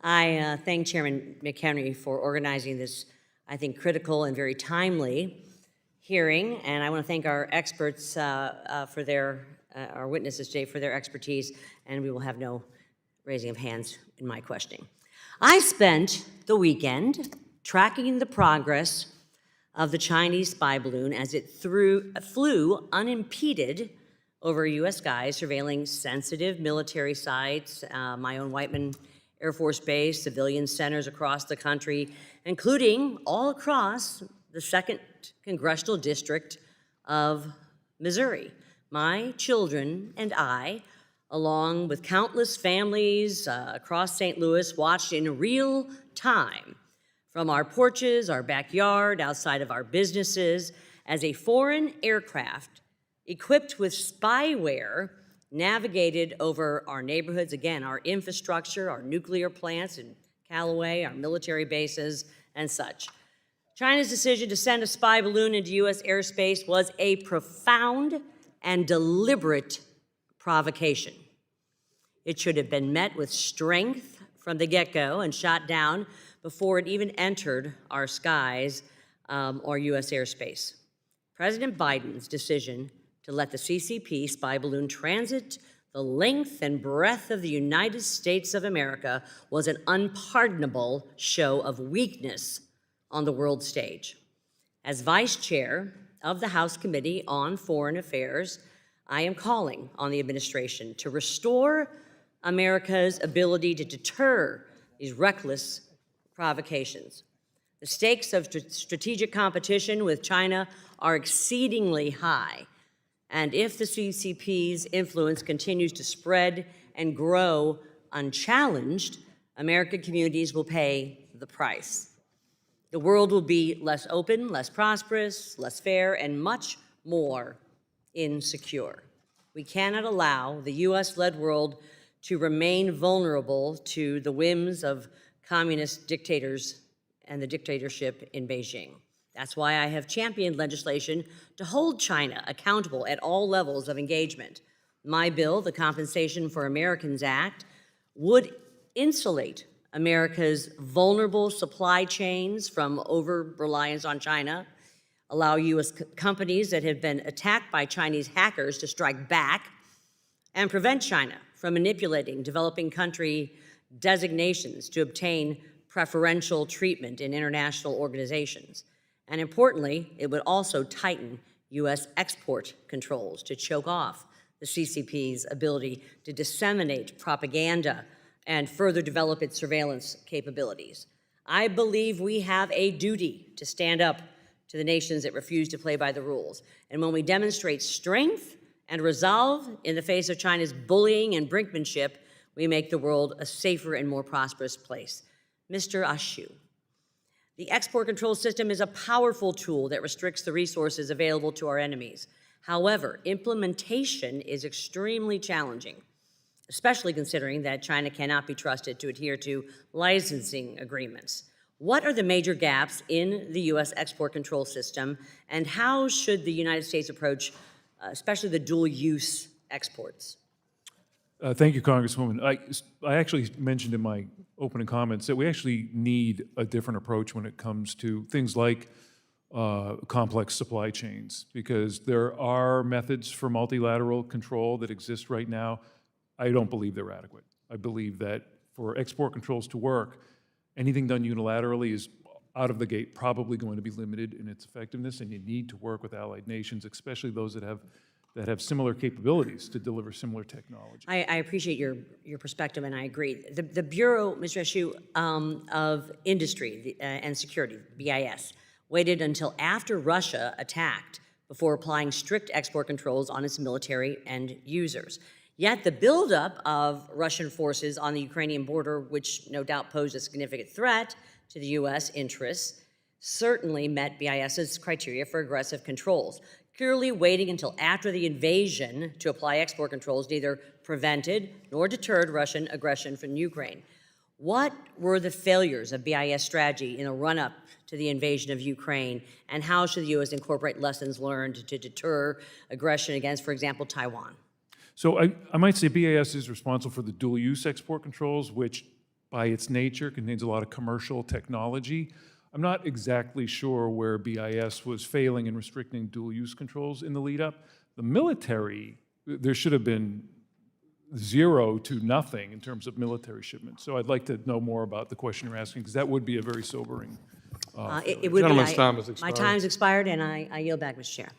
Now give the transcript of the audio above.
I thank Chairman McHenry for organizing this, I think, critical and very timely hearing, and I want to thank our experts for their, our witnesses today for their expertise, and we will have no raising of hands in my questioning. I spent the weekend tracking the progress of the Chinese spy balloon as it flew unimpeded over U.S. skies, surveilling sensitive military sites, my own Whiteman Air Force Base, civilian centers across the country, including all across the 2nd Congressional District of Missouri. My children and I, along with countless families across St. Louis, watched in real time from our porches, our backyard, outside of our businesses, as a foreign aircraft equipped with spyware navigated over our neighborhoods, again, our infrastructure, our nuclear plants in Callaway, our military bases, and such. China's decision to send a spy balloon into U.S. airspace was a profound and deliberate provocation. It should have been met with strength from the get-go and shot down before it even entered our skies or U.S. airspace. President Biden's decision to let the CCP spy balloon transit the length and breadth of the United States of America was an unpardonable show of weakness on the world stage. As vice chair of the House Committee on Foreign Affairs, I am calling on the administration to restore America's ability to deter these reckless provocations. The stakes of strategic competition with China are exceedingly high, and if the CCP's influence continues to spread and grow unchallenged, American communities will pay the price. The world will be less open, less prosperous, less fair, and much more insecure. We cannot allow the US-led world to remain vulnerable to the whims of communist dictators and the dictatorship in Beijing. That's why I have championed legislation to hold China accountable at all levels of engagement. My bill, the Compensation for Americans Act, would insulate America's vulnerable supply chains from over-reliance on China, allow U.S. companies that have been attacked by Chinese hackers to strike back, and prevent China from manipulating developing country designations to obtain preferential treatment in international organizations. And importantly, it would also tighten U.S. export controls to choke off the CCP's ability to disseminate propaganda and further develop its surveillance capabilities. I believe we have a duty to stand up to the nations that refuse to play by the rules. And when we demonstrate strength and resolve in the face of China's bullying and brinkmanship, we make the world a safer and more prosperous place. Mr. Ashu, the export control system is a powerful tool that restricts the resources available to our enemies. However, implementation is extremely challenging, especially considering that China cannot be trusted to adhere to licensing agreements. What are the major gaps in the U.S. export control system, and how should the United States approach, especially the dual-use exports? Thank you, Congresswoman. I actually mentioned in my opening comments that we actually need a different approach when it comes to things like complex supply chains, because there are methods for multilateral control that exist right now. I don't believe they're adequate. I believe that for export controls to work, anything done unilaterally is out of the gate probably going to be limited in its effectiveness, and you need to work with allied nations, especially those that have similar capabilities to deliver similar technology. I appreciate your perspective, and I agree. The Bureau, Mr. Ashu, of Industry and Security, BIS, waited until after Russia attacked before applying strict export controls on its military and users. Yet the buildup of Russian forces on the Ukrainian border, which no doubt posed a significant threat to the U.S. interests, certainly met BIS's criteria for aggressive controls. Clearly, waiting until after the invasion to apply export controls neither prevented nor deterred Russian aggression from Ukraine. What were the failures of BIS strategy in the run-up to the invasion of Ukraine, and how should the U.S. incorporate lessons learned to deter aggression against, for example, Taiwan? So I might say BIS is responsible for the dual-use export controls, which by its nature, contains a lot of commercial technology. I'm not exactly sure where BIS was failing in restricting dual-use controls in the lead-up. The military, there should have been 0 to nothing in terms of military shipments. So I'd like to know more about the question you're asking, because that would be a very sobering. It would be. Gentleman's time has My expired. time's expired, and I yield back, Mr. Chair.